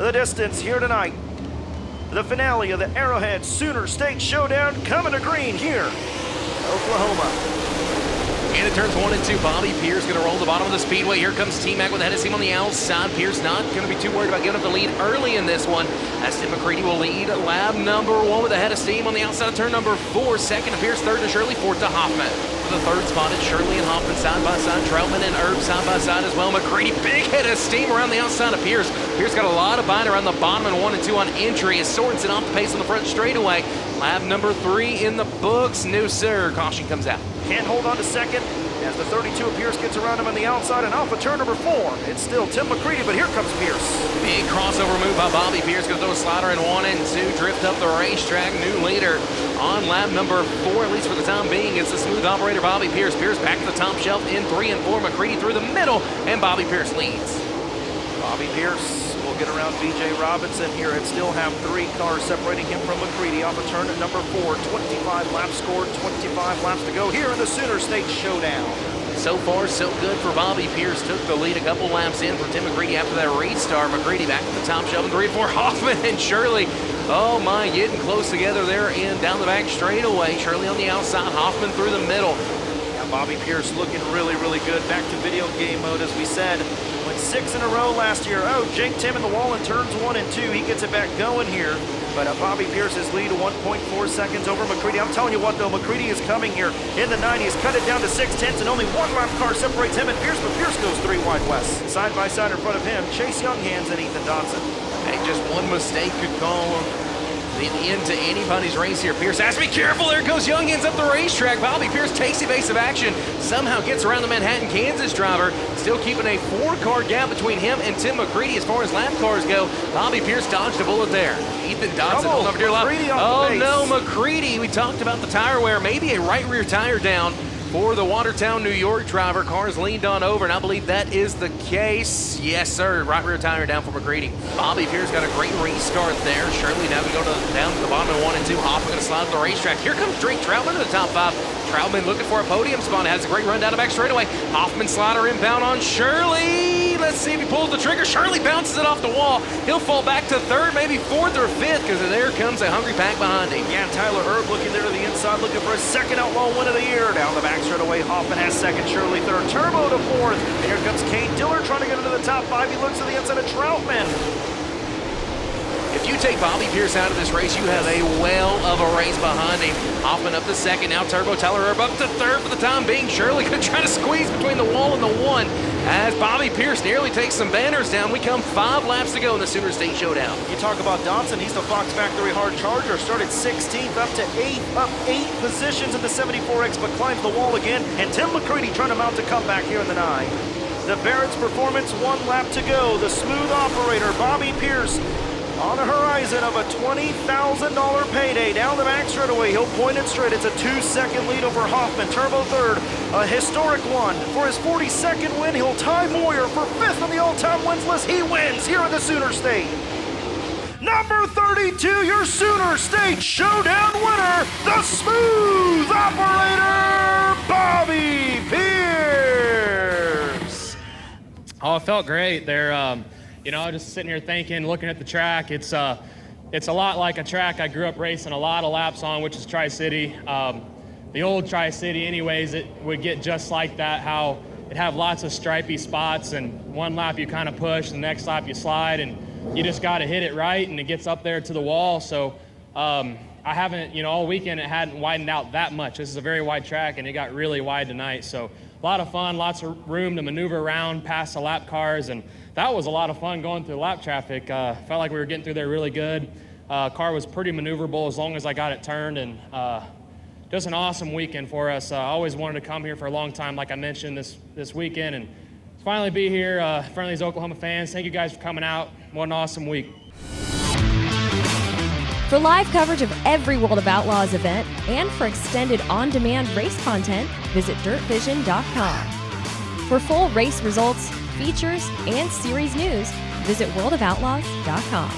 the distance here tonight. The finale of the Arrowhead Sooner State Showdown coming to green here, Oklahoma. Into turns 1 and 2, Bobby Pierce going to roll the bottom of the speedway. Here comes T-Mac with the head of steam on the outside. Pierce not going to be too worried about giving up the lead early in this one, as Tim McCready will lead lap number 1 with the head of steam on the outside of turn number 4. Second to Pierce, third to Shirley, fourth to Hoffman. For the third spot, it's Shirley and Hoffman side by side. Troutman and Herb side by side as well. McCready, big head of steam around the outside of Pierce. Pierce got a lot of bite around the bottom and 1 and 2 on entry as Sorensen off the pace on the front straightaway. Lap number 3 in the books. No, sir. Caution comes out. Can't hold on to second as the 32 of Pierce gets around him on the outside, and off of turn number 4. It's still Tim McCready, but here comes Pierce. Big crossover move by Bobby Pierce. Going to throw a slider in 1 and 2. Drift up the racetrack. New leader on lap number 4, at least for the time being. It's the smooth operator Bobby Pierce. Pierce back to the top shelf in 3 and 4. McCready through the middle, and Bobby Pierce leads. Bobby Pierce will get around B.J. Robinson here and still have 3 cars separating him from McCready off of turn at number 4. 25 laps scored, 25 laps to go here in the Sooner State Showdown. So far, so good for Bobby Pierce. Took the lead a couple laps in for Tim McCready after that restart. McCready back to the top shelf in 3 and 4. Hoffman and Shirley. Oh my, getting close together there and down the back straightaway. Shirley on the outside, Hoffman through the middle. Yeah, Bobby Pierce looking really, really good. Back to video game mode, as we said. Went 6 in a row last year. Oh, janked him in the wall in turns 1 and 2. He gets it back going here. But Bobby Pierce's lead 1.4 seconds over McCready. I'm telling you what, though, McCready is coming here in the 90s. Cut it down to 6/10, and only 1 lap car separates him and Pierce, but Pierce goes 3 wide west. Side by side in front of him, Chase Younghans and Ethan Dodson. Hey, just one mistake could call the end to anybody's race here. Pierce has to be careful. There goes Youngins up the racetrack. Bobby Pierce takes evasive action. Somehow gets around the Manhattan, Kansas driver. Still keeping a 4-car gap between him and Tim McCready as far as lap cars go. Bobby Pierce dodged a bullet there. Ethan Dodson holding over dear lap. Oh no, McCready. We talked about the tire wear. Maybe a right rear tire down for the Watertown, New York driver. Cars leaned on over, and I believe that is the case. Yes, sir. Right rear tire down for McCready. Bobby Pierce got a great restart there. Shirley now going to go down to the bottom of 1 and 2. Hoffman going to slide to the racetrack. Here comes Drake Troutman to the top 5. Troutman looking for a podium spot. Has a great run down the back straightaway. Hoffman slider inbound on Shirley. Let's see if he pulls the trigger. Shirley bounces it off the wall. He'll fall back to 3rd, maybe 4th or 5th, because there comes a hungry pack behind him. Yeah, Tyler Herb looking there to the inside, looking for his 2nd Outlaw win of the year. Down the back straightaway, Hoffman has 2nd, Shirley 3rd, Turbo to 4th. And here comes Kane Diller trying to get into the top 5. He looks to the inside of Troutman. If you take Bobby Pierce out of this race, you have a well of a race behind him. Hoffman up to 2nd, now Turbo. Tyler Herb up to 3rd for the time being. Shirley could try to squeeze between the wall and the 1 as Bobby Pierce nearly takes some banners down. We come 5 laps to go in the Sooner State Showdown. You talk about Dodson, he's the Fox Factory hard charger. Started 16th up to 8th, up 8 positions in the 74X, but climbs the wall again. And Tim McCready trying to mount a comeback here in the 9. The Barrett's Performance, 1 lap to go. The smooth operator, Bobby Pierce, on the horizon of a $20,000 payday. Down the back straightaway, he'll point it straight. It's a 2-second lead over Hoffman. Turbo 3rd, a historic one. For his 42nd win, he'll tie Moyer for 5th on the all-time wins list. He wins here in the Sooner State. Number 32, your Sooner State Showdown winner, the smooth operator, Bobby Pierce. Oh, it felt great there. You know, just sitting here thinking, looking at the track, it's a lot like a track I grew up racing a lot of laps on, which is Tri-City. The old Tri-City anyways, it would get just like that, how it'd have lots of stripy spots, and one lap you kind of push, the next lap you slide, and you just got to hit it right, and it gets up there to the wall. So I haven't, you know, all weekend it hadn't widened out that much. This is a very wide track, and it got really wide tonight. So a lot of fun, lots of room to maneuver around past the lap cars, and that was a lot of fun going through lap traffic. Felt like we were getting through there really good. Car was pretty maneuverable as long as I got it turned, and just an awesome weekend for us. I always wanted to come here for a long time, like I mentioned this weekend, and finally be here in front of these Oklahoma fans. Thank you guys for coming out. What an awesome week. For live coverage of every World of Outlaws event and for extended on-demand race content, visit DIRTVision.com. For full race results, features, and series news, visit worldofoutlaws.com.